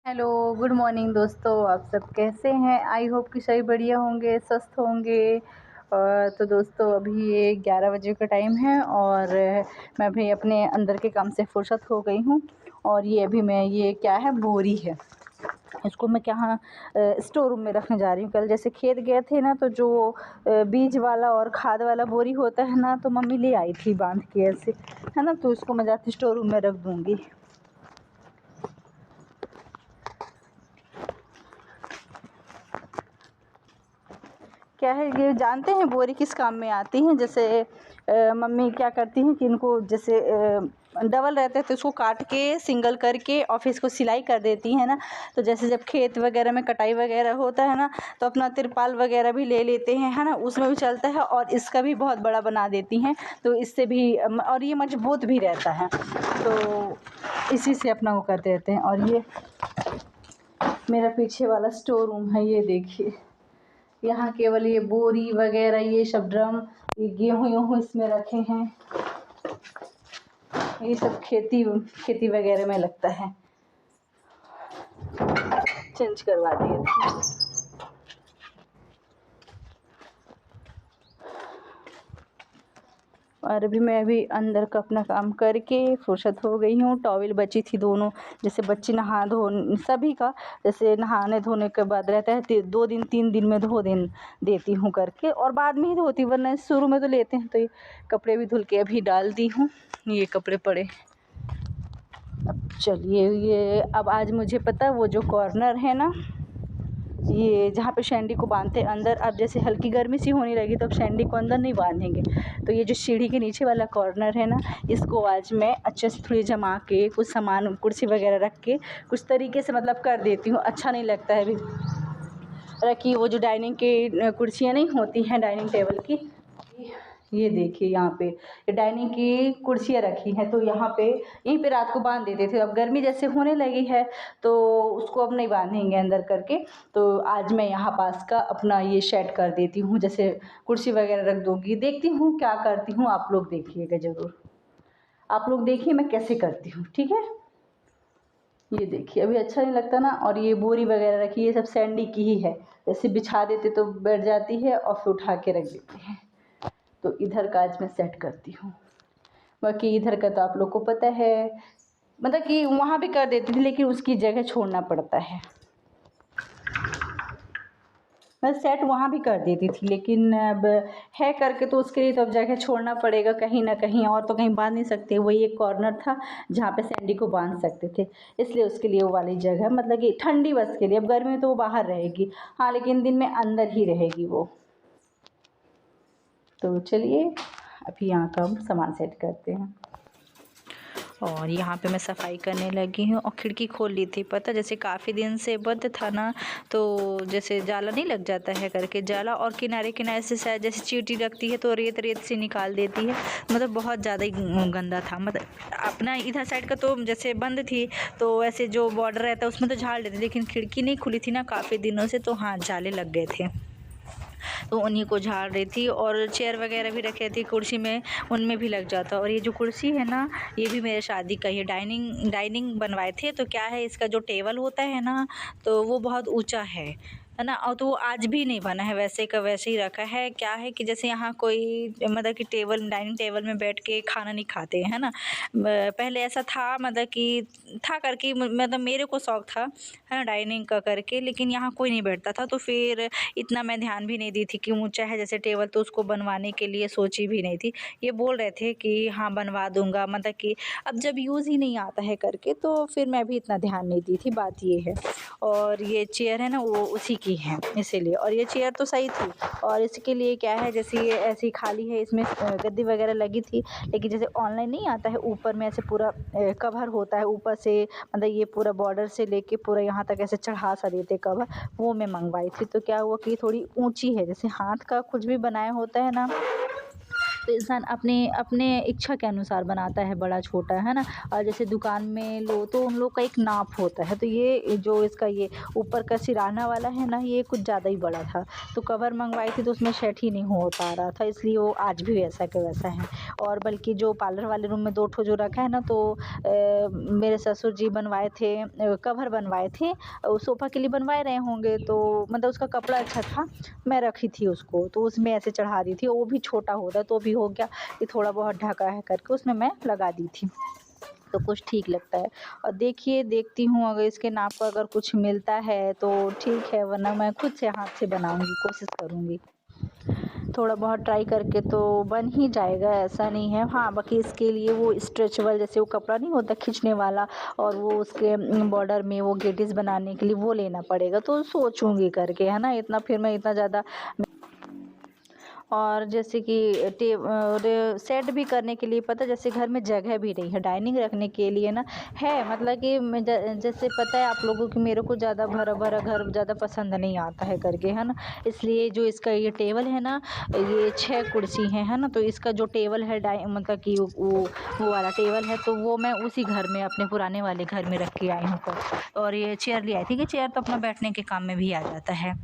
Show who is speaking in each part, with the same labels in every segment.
Speaker 1: Hello, good morning दोस्तों। आप सब कैसे हैं? आई होप कि सभी बढ़िया होंगे, स्वस्थ होंगे। तो दोस्तों अभी ये 11 बजे का टाइम है और मैं भी अपने अंदर के काम से फुर्सत हो गई हूँ। और ये अभी मैं ये क्या है, बोरी है। इसको मैं क्या स्टोर रूम में रखने जा रही हूँ। कल जैसे खेत गए थे ना, तो जो बीज वाला और खाद वाला बोरी होता है ना, तो मम्मी ले आई थी बांध के ऐसे, है ना। तो इसको मैं जाती स्टोर रूम में रख दूँगी। क्या है, ये जानते हैं बोरी किस काम में आती हैं? जैसे मम्मी क्या करती हैं कि इनको जैसे डबल रहते हैं तो इसको काट के सिंगल करके और फिर इसको सिलाई कर देती हैं ना। तो जैसे जब खेत वगैरह में कटाई वगैरह होता है ना, तो अपना तिरपाल वगैरह भी ले लेते हैं, है ना। उसमें भी चलता है और इसका भी बहुत बड़ा बना देती हैं। तो इससे भी और ये मजबूत भी रहता है, तो इसी से अपना वो करते रहते हैं। और ये मेरा पीछे वाला स्टोर रूम है, ये देखिए। यहाँ केवल ये बोरी वगैरह, ये सब ड्रम, ये गेहूँ वेहूँ इसमें रखे हैं। ये सब खेती खेती वगैरह में लगता है। चेंज करवा दिए थे। और अभी अंदर का अपना काम करके फुर्सत हो गई हूँ। टॉवल बची थी दोनों, जैसे बच्चे नहा धो सभी का, जैसे नहाने धोने के बाद रहता है 2 दिन 3 दिन में धो दिन देती हूँ करके, और बाद में ही धोती, वरना शुरू में तो लेते हैं। तो ये कपड़े भी धुल के अभी डाल दी हूँ। ये कपड़े पड़े। अब चलिए, ये अब आज मुझे पता है वो जो कॉर्नर है ना, ये जहाँ पे सैंडी को बांधते अंदर, अब जैसे हल्की गर्मी सी होने लगी तो अब सैंडी को अंदर नहीं बांधेंगे। तो ये जो सीढ़ी के नीचे वाला कॉर्नर है ना, इसको आज मैं अच्छे से थोड़ी जमा के कुछ सामान कुर्सी वगैरह रख के कुछ तरीके से मतलब कर देती हूँ। अच्छा नहीं लगता है अभी रखी। वो जो डाइनिंग की कुर्सियाँ नहीं होती हैं, डाइनिंग टेबल की, ये देखिए यहाँ पे ये डाइनिंग की कुर्सियाँ रखी हैं। तो यहाँ पे यहीं पे रात को बांध देते थे। अब गर्मी जैसे होने लगी है तो उसको अब नहीं बांधेंगे अंदर करके। तो आज मैं यहाँ पास का अपना ये सेट कर देती हूँ, जैसे कुर्सी वगैरह रख दूँगी। देखती हूँ क्या करती हूँ, आप लोग देखिएगा ज़रूर। आप लोग देखिए मैं कैसे करती हूँ, ठीक है। ये देखिए अभी अच्छा नहीं लगता ना। और ये बोरी वगैरह रखी, ये सब सैंडी की ही है। जैसे बिछा देते तो बैठ जाती है और फिर उठा के रख देते हैं। तो इधर का आज मैं सेट करती हूँ। बाकी इधर का तो आप लोग को पता है, मतलब कि वहाँ भी कर देती थी लेकिन उसकी जगह छोड़ना पड़ता है। मैं सेट वहाँ भी कर देती थी, लेकिन अब है करके तो उसके लिए तो अब जगह छोड़ना पड़ेगा कहीं ना कहीं, और तो कहीं बांध नहीं सकते। वही एक कॉर्नर था जहाँ पे सैंडी को बांध सकते थे, इसलिए उसके लिए वो वाली जगह, मतलब कि ठंडी बस के लिए। अब गर्मी में तो वो बाहर रहेगी, हाँ, लेकिन दिन में अंदर ही रहेगी वो। तो चलिए अभी यहाँ का हम सामान सेट करते हैं। और यहाँ पे मैं सफाई करने लगी हूँ और खिड़की खोल ली थी। पता जैसे काफ़ी दिन से बंद था ना, तो जैसे जाला नहीं लग जाता है करके जाला, और किनारे किनारे से शायद जैसे चींटी लगती है तो रेत रेत से निकाल देती है। मतलब बहुत ज़्यादा ही गंदा था। मतलब अपना इधर साइड का तो जैसे बंद थी, तो ऐसे जो बॉर्डर रहता है उसमें तो झाड़ लेते, लेकिन खिड़की नहीं खुली थी ना काफ़ी दिनों से, तो हाँ जाले लग गए थे। तो उन्हीं को झाड़ रही थी। और चेयर वगैरह भी रखी थी कुर्सी में, उनमें भी लग जाता। और ये जो कुर्सी है ना, ये भी मेरे शादी का ही डाइनिंग बनवाए थे। तो क्या है, इसका जो टेबल होता है ना, तो वो बहुत ऊंचा है ना। और तो वो आज भी नहीं बना है, वैसे का वैसे ही रखा है। क्या है कि जैसे यहाँ कोई मतलब कि डाइनिंग टेबल में बैठ के खाना नहीं खाते है ना। पहले ऐसा था, मतलब कि था करके, मतलब मेरे को शौक था, है ना, डाइनिंग का करके, लेकिन यहाँ कोई नहीं बैठता था। तो फिर इतना मैं ध्यान भी नहीं दी थी कि ऊंचा है जैसे टेबल, तो उसको बनवाने के लिए सोची भी नहीं थी। ये बोल रहे थे कि हाँ बनवा दूंगा, मतलब कि अब जब यूज़ ही नहीं आता है करके, तो फिर मैं भी इतना ध्यान नहीं दी थी। बात ये है। और ये चेयर है ना, वो उसी की है इसीलिए। और ये चेयर तो सही थी। और इसके लिए क्या है, जैसे ये ऐसी खाली है, इसमें गद्दी वगैरह लगी थी, लेकिन जैसे ऑनलाइन नहीं आता है ऊपर में ऐसे पूरा कवर होता है ऊपर से, मतलब ये पूरा बॉर्डर से लेके पूरा यहाँ तक ऐसे चढ़ा सा देते कवर, वो मैं मंगवाई थी। तो क्या हुआ कि थोड़ी ऊंची है, जैसे हाथ का कुछ भी बनाया होता है ना, तो इंसान अपने अपने इच्छा के अनुसार बनाता है, बड़ा छोटा, है ना। और जैसे दुकान में लो तो उन लोग का एक नाप होता है, तो ये जो इसका ये ऊपर का सिराना वाला है ना, ये कुछ ज़्यादा ही बड़ा था। तो कवर मंगवाई थी तो उसमें सेट ही नहीं हो पा रहा था, इसलिए वो आज भी वैसा के वैसा है। और बल्कि जो पार्लर वाले रूम में 2 ठो जो रखा है ना, तो मेरे ससुर जी बनवाए थे, कवर बनवाए थे, सोफ़ा के लिए बनवाए रहे होंगे, तो मतलब उसका कपड़ा अच्छा था, मैं रखी थी उसको, तो उसमें ऐसे चढ़ा दी थी। वो भी छोटा होता तो भी हो गया कि थोड़ा बहुत ढका है करके उसमें मैं लगा दी थी, तो कुछ ठीक लगता है। और देखिए, देखती हूँ अगर इसके नाप का अगर कुछ मिलता है तो ठीक है, वरना मैं खुद से हाथ से बनाऊँगी, कोशिश करूँगी। थोड़ा बहुत ट्राई करके तो बन ही जाएगा, ऐसा नहीं है। हाँ, बाकी इसके लिए वो स्ट्रेचेबल जैसे वो कपड़ा नहीं होता खींचने वाला, और वो उसके बॉर्डर में वो गेटिस बनाने के लिए वो लेना पड़ेगा, तो सोचूँगी करके, है ना। इतना फिर मैं इतना ज़्यादा, और जैसे कि सेट भी करने के लिए पता है, जैसे घर में जगह भी नहीं है डाइनिंग रखने के लिए ना, है मतलब कि जैसे पता है आप लोगों को, मेरे को ज़्यादा भरा भरा घर ज़्यादा पसंद नहीं आता है करके, है ना। इसलिए जो इसका ये टेबल है ना, ये 6 कुर्सी हैं, है ना। तो इसका जो टेबल है मतलब कि वो वाला टेबल है, तो वो मैं उसी घर में अपने पुराने वाले घर में रख के आई हूँ। और ये चेयर ले आई थी कि चेयर तो अपना बैठने के काम में भी आ जाता है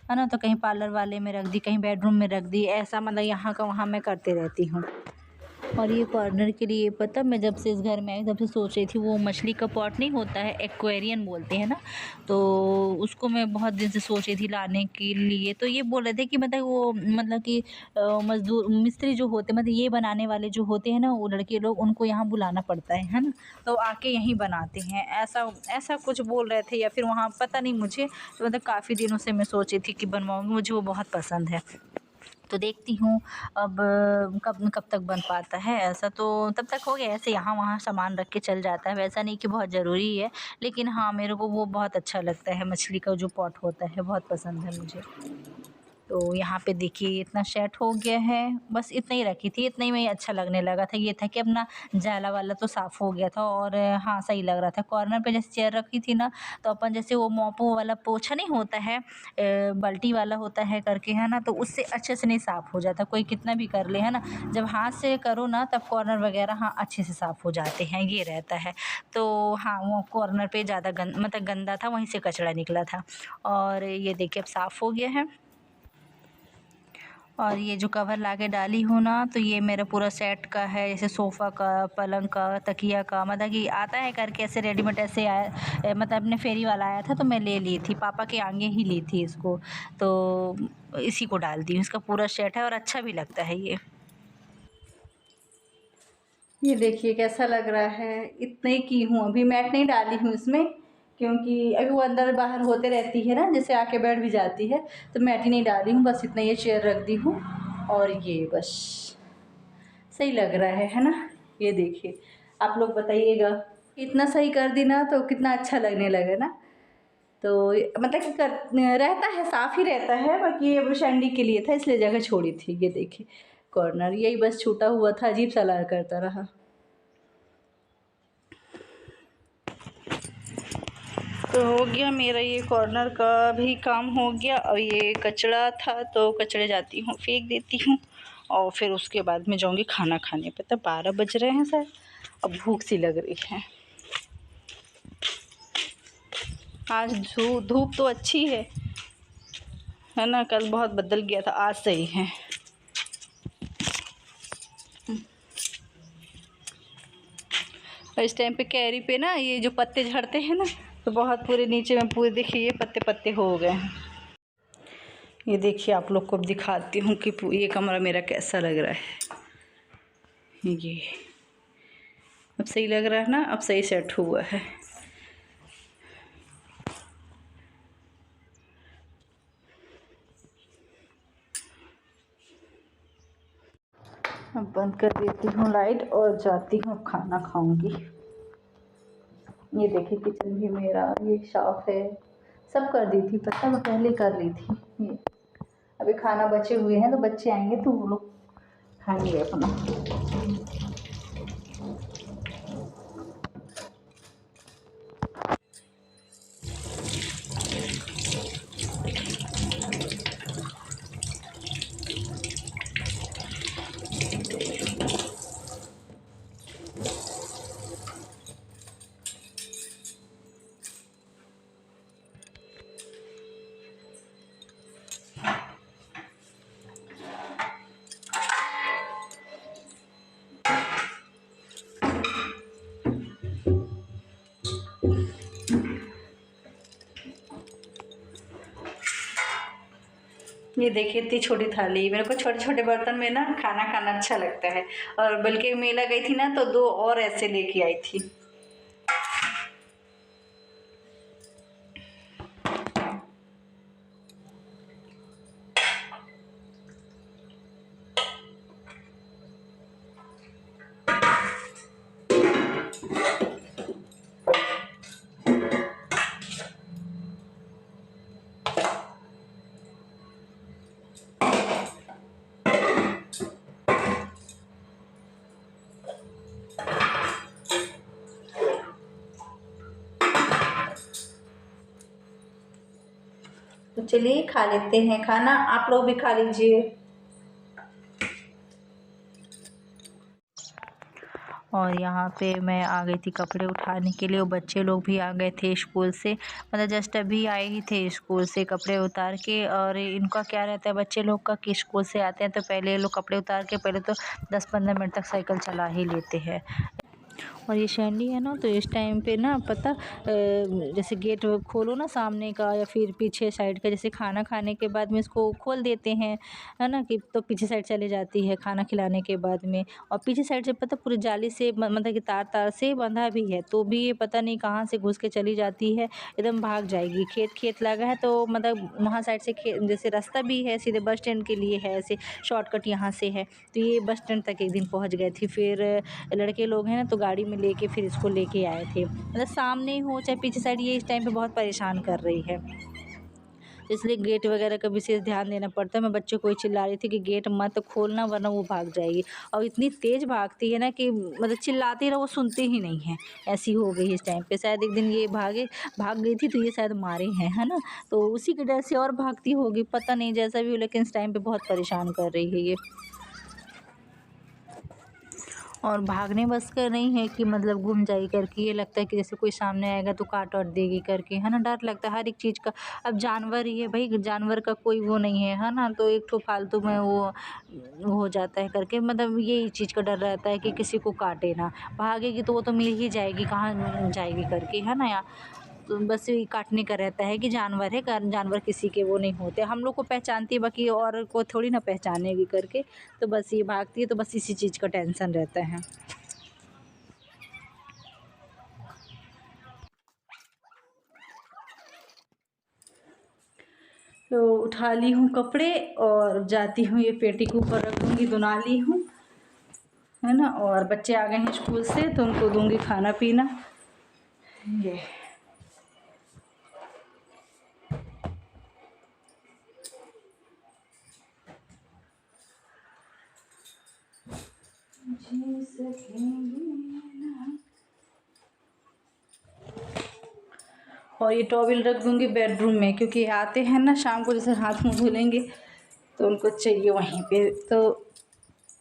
Speaker 1: ना। तो कहीं पार्लर वाले में रख दी, कहीं बेडरूम में रख दी, ऐसा मतलब यहाँ का वहाँ मैं करते रहती हूँ। और ये कॉर्नर के लिए पता, मैं जब से इस घर में आई तब से सोच रही थी, वो मछली का पॉट नहीं होता है, एक्वेरियम बोलते हैं ना, तो उसको मैं बहुत दिन से सोच रही थी लाने के लिए। तो ये बोल रहे थे कि मतलब वो मतलब कि मज़दूर मिस्त्री जो होते, मतलब ये बनाने वाले जो होते हैं ना, वो लड़के लोग, उनको यहाँ बुलाना पड़ता है ना, तो आके यहीं बनाते हैं, ऐसा ऐसा कुछ बोल रहे थे, या फिर वहाँ पता नहीं मुझे। तो मतलब काफ़ी दिनों से मैं सोच रही थी कि बनवाऊँगी, मुझे वो बहुत पसंद है। तो देखती हूँ अब कब कब तक बन पाता है ऐसा, तो तब तक हो गया। ऐसे यहाँ वहाँ सामान रख के चल जाता है, वैसा नहीं कि बहुत ज़रूरी है, लेकिन हाँ, मेरे को वो बहुत अच्छा लगता है, मछली का जो पॉट होता है बहुत पसंद है मुझे। तो यहाँ पे देखिए इतना सेट हो गया है, बस इतना ही रखी थी, इतना ही में अच्छा लगने लगा था। ये था कि अपना जाला वाला तो साफ़ हो गया था, और हाँ, सही लग रहा था। कॉर्नर पे जैसे चेयर रखी थी ना, तो अपन जैसे वो मोपो वाला पोछा नहीं होता है, बाल्टी वाला होता है करके, है ना, तो उससे अच्छे से नहीं साफ़ हो जाता, कोई कितना भी कर ले, है ना। जब हाथ से करो ना तब कॉर्नर वगैरह हाँ अच्छे से साफ़ हो जाते हैं, ये रहता है। तो हाँ, वो कॉर्नर पे ज़्यादा मतलब गंदा था, वहीं से कचरा निकला था। और ये देखिए अब साफ़ हो गया है। और ये जो कवर लाके डाली हूँ ना, तो ये मेरा पूरा सेट का है, जैसे सोफ़ा का, पलंग का, तकिया का, मतलब कि आता है करके ऐसे रेडीमेड ऐसे आया, मतलब अपने फेरी वाला आया था तो मैं ले ली थी, पापा के आगे ही ली थी इसको, तो इसी को डाल दी हूँ। इसका पूरा सेट है और अच्छा भी लगता है ये देखिए कैसा लग रहा है। इतने की हूँ, अभी मैट नहीं डाली हूँ इसमें, क्योंकि अभी वो अंदर बाहर होते रहती है ना, जैसे आके बैठ भी जाती है, तो मैट ही नहीं डाली हूँ। बस इतना ये चेयर रख दी हूँ, और ये बस सही लग रहा है ना। ये देखिए, आप लोग बताइएगा, इतना सही कर दी ना तो कितना अच्छा लगने लगे ना। तो मतलब कि रहता है, साफ़ ही रहता है, बाकी ये शंडी के लिए था इसलिए जगह छोड़ी थी। ये देखिए कॉर्नर यही बस छूटा हुआ था, अजीब सा लगा करता रहा। तो हो गया मेरा ये कॉर्नर का भी काम हो गया। अब ये कचरा था तो कचरे जाती हूँ फेंक देती हूँ, और फिर उसके बाद में जाऊँगी खाना खाने। पता 12 बज रहे हैं सर, अब भूख सी लग रही है। आज धूप तो अच्छी है ना, कल बहुत बदल गया था, आज सही है। और इस टाइम पे कैरी पे ना ये जो पत्ते झड़ते हैं ना, तो बहुत पूरे नीचे में पूरे देखिए ये पत्ते पत्ते हो गए हैं। ये देखिए आप लोग को अब दिखाती हूँ कि ये कमरा मेरा कैसा लग रहा है। ये अब सही लग रहा है ना, अब सही सेट हुआ है। अब बंद कर देती हूँ लाइट और जाती हूँ खाना खाऊंगी। ये देखिए किचन भी मेरा ये साफ है, सब कर दी थी, पता मैं पहले कर ली थी। ये अभी खाना बचे हुए हैं, तो बच्चे आएंगे तो वो लोग खाएंगे अपना। ये देखिए इतनी छोटी थाली, मेरे को छोटे छोटे बर्तन में ना खाना खाना अच्छा लगता है। और बल्कि मेला गई थी ना तो 2 और ऐसे लेके आई थी। तो चलिए खा लेते हैं खाना, आप लोग भी खा लीजिए। और यहाँ पे मैं आ गई थी कपड़े उठाने के लिए और बच्चे लोग भी आ गए थे स्कूल से, मतलब जस्ट अभी आए ही थे स्कूल से कपड़े उतार के। और इनका क्या रहता है बच्चे लोग का कि स्कूल से आते हैं तो पहले ये लोग कपड़े उतार के पहले तो 10-15 मिनट तक साइकिल चला ही लेते हैं। और ये सैंडी है ना तो इस टाइम पे ना पता जैसे गेट खोलो ना सामने का या फिर पीछे साइड का, जैसे खाना खाने के बाद में इसको खोल देते हैं, है ना, कि तो पीछे साइड चली जाती है खाना खिलाने के बाद में। और पीछे साइड से पता पूरी जाली से मतलब कि तार तार से बंधा भी है, तो भी ये पता नहीं कहाँ से घुस के चली जाती है, एकदम भाग जाएगी। खेत लगा है तो मतलब वहाँ साइड से जैसे रास्ता भी है सीधे बस स्टैंड के लिए है, ऐसे शॉर्टकट यहाँ से है, तो ये बस स्टैंड तक एक दिन पहुँच गए थी। फिर लड़के लोग हैं ना तो गाड़ी में लेके फिर इसको लेके आए थे। मतलब सामने हो चाहे पीछे साइड, ये इस टाइम पे बहुत परेशान कर रही है, इसलिए गेट वगैरह का विशेष ध्यान देना पड़ता है। मैं बच्चों को ही चिल्ला रही थी कि गेट मत खोलना वरना वो भाग जाएगी। और इतनी तेज़ भागती है ना कि मतलब चिल्लाती रहो वो सुनते ही नहीं है, ऐसी हो गई इस टाइम पे। शायद एक दिन ये भाग गई थी तो ये शायद मारे हैं, है ना, तो उसी के डर से और भागती होगी, पता नहीं जैसा भी हो, लेकिन इस टाइम पे बहुत परेशान कर रही है ये। और भागने बस का नहीं है कि मतलब गुम जाएगी करके, ये लगता है कि जैसे कोई सामने आएगा तो काट वाट देगी करके, है ना, डर लगता है हर एक चीज़ का। अब जानवर ही है भाई, जानवर का कोई वो नहीं है ना, तो एक तो फालतू में वो हो जाता है करके, मतलब यही चीज़ का डर रहता है कि किसी को काटे ना। भागेगी तो वो तो मिल ही जाएगी, कहाँ जाएगी करके, है ना यार। तो बस यही काटने का रहता है कि जानवर है, जानवर किसी के वो नहीं होते, हम लोग को पहचानती है बाकी और को थोड़ी ना पहचानेगी करके। तो बस ये भागती है तो बस इसी चीज़ का टेंशन रहता है। तो उठा ली हूँ कपड़े और जाती हूँ, ये पेटी के ऊपर रख दूँगी, दुना ली हूँ, है ना। और बच्चे आ गए हैं स्कूल से तो उनको दूँगी खाना पीना। ये जी सकेंगे ना। और ये टॉवल रख दूँगी बेडरूम में, क्योंकि आते हैं ना शाम को जैसे हाथ मुँह धुलेंगे तो उनको चाहिए वहीं पे, तो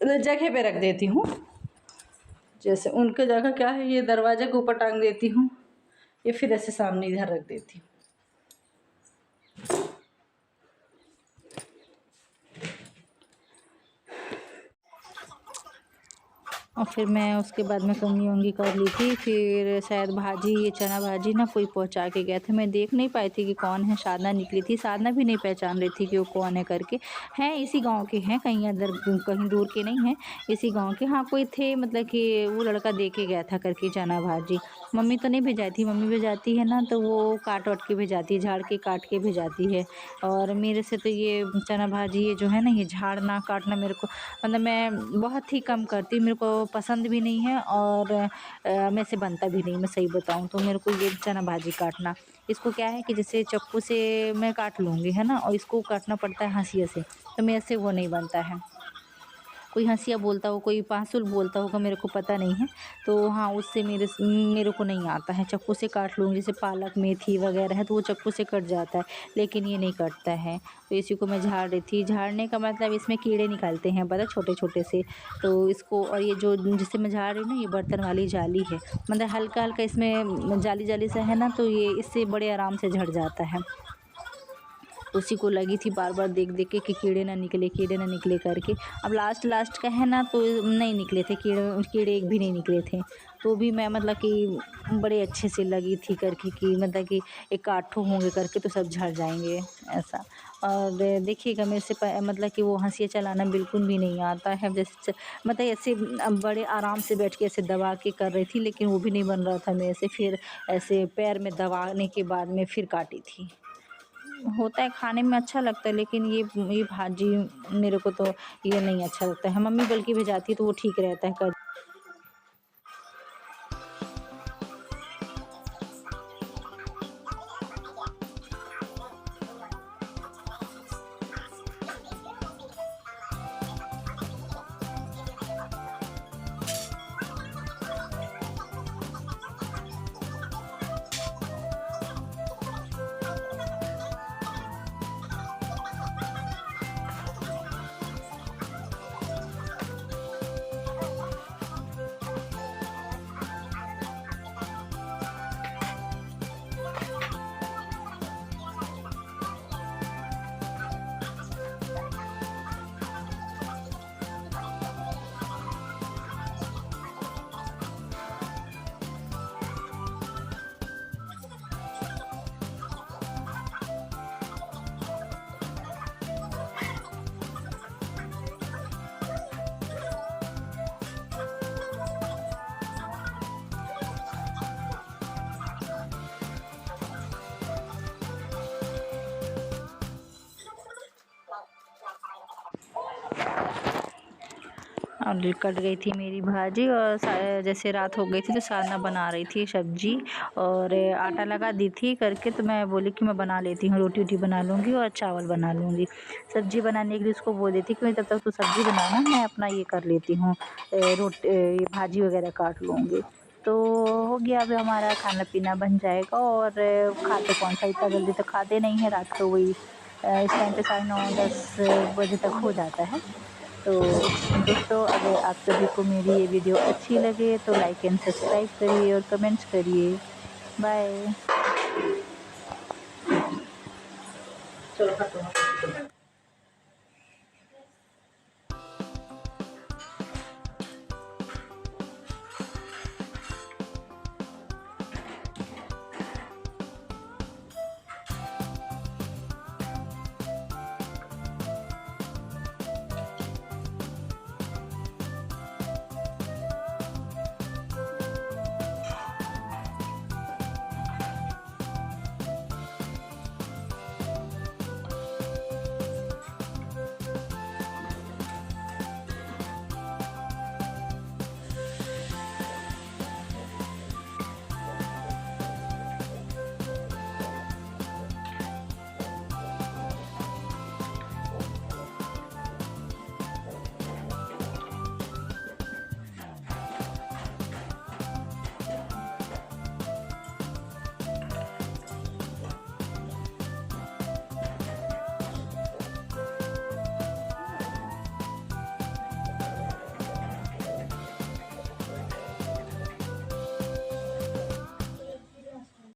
Speaker 1: जगह पे रख देती हूँ। जैसे उनके जगह क्या है, ये दरवाजे के ऊपर टांग देती हूँ, ये फिर ऐसे सामने इधर रख देती हूँ। और फिर मैं उसके बाद में कंघी वंगी कर ली थी। फिर शायद भाजी, ये चना भाजी ना कोई पहुंचा के गया था, मैं देख नहीं पाई थी कि कौन है। साधना निकली थी, साधना भी नहीं पहचान रही थी कि वो कौन है करके। हैं इसी गांव के हैं, कहीं अदर कहीं दूर के नहीं हैं, इसी गांव के। हाँ कोई थे, मतलब कि वो लड़का दे के गया था करके चना भाजी। मम्मी तो नहीं भेजाई थी, मम्मी भेजाती है ना तो वो काट वाट के भेजाती है, झाड़ के काट के भेजाती है। और मेरे से तो ये चना भाजी ये जो है ना, ये झाड़ना काटना मेरे को, मतलब मैं बहुत ही कम करती, मेरे को पसंद भी नहीं है और मेरे से बनता भी नहीं, मैं सही बताऊँ तो। मेरे को ये चना भाजी काटना, इसको क्या है कि जैसे चाकू से मैं काट लूँगी, है ना, और इसको काटना पड़ता है हंसिया से, तो मेरे से वो नहीं बनता है। कोई हंसिया बोलता हो, कोई पाँसुल बोलता होगा, मेरे को पता नहीं है। तो हाँ, उससे मेरे को नहीं आता है। चाकू से काट लूँगी, जैसे पालक मेथी वगैरह है तो वो चाकू से कट जाता है, लेकिन ये नहीं कटता है। तो इसी को मैं झाड़ रही थी। झाड़ने का मतलब इसमें कीड़े निकलते हैं पता, छोटे छोटे से, तो इसको। और ये जो जिससे मैं झाड़ रही हूँ ना, ये बर्तन वाली जाली है, मतलब हल्का हल्का इसमें जाली जाली सा है ना, तो ये इससे बड़े आराम से झड़ जाता है। उसी को लगी थी बार बार देख देख के कि कीड़े ना निकले, कीड़े ना निकले करके। अब लास्ट लास्ट का है ना, तो नहीं निकले थे कीड़े, कीड़े एक भी नहीं निकले थे। तो भी मैं मतलब कि बड़े अच्छे से लगी थी करके कि मतलब कि एक आठ ठो होंगे करके तो सब झड़ जाएंगे ऐसा। और देखिएगा मेरे से मतलब कि वो हंसिया चलाना बिल्कुल भी नहीं आता है। जैसे मतलब ऐसे बड़े आराम से बैठ के ऐसे दबा के कर रही थी, लेकिन वो भी नहीं बन रहा था मेरे से। फिर ऐसे पैर में दबाने के बाद में फिर काटी थी। होता है खाने में अच्छा लगता है, लेकिन ये भाजी मेरे को तो ये नहीं अच्छा लगता है। मम्मी बल्कि भिजाती है तो वो ठीक रहता है। और कट गई थी मेरी भाजी, और जैसे रात हो गई थी तो साधना बना रही थी सब्जी और आटा लगा दी थी करके। तो मैं बोली कि मैं बना लेती हूँ, रोटी वोटी बना लूँगी और चावल बना लूँगी। सब्जी बनाने के लिए उसको बोल देती कि तब तक तू सब्जी बनाना, मैं अपना ये कर लेती हूँ, ये भाजी वगैरह काट लूँगी। तो हो गया, अब हमारा खाना पीना बन जाएगा। और खाते कौन सा, इतना जल्दी तो खाते नहीं है, रात को वही इस टाइम पे 9:30-10 बजे तक हो जाता है। तो दोस्तों, अगर आप सभी को मेरी ये वीडियो अच्छी लगे तो लाइक एंड सब्सक्राइब करिए और कमेंट्स करिए। बाय। चलो खत्म।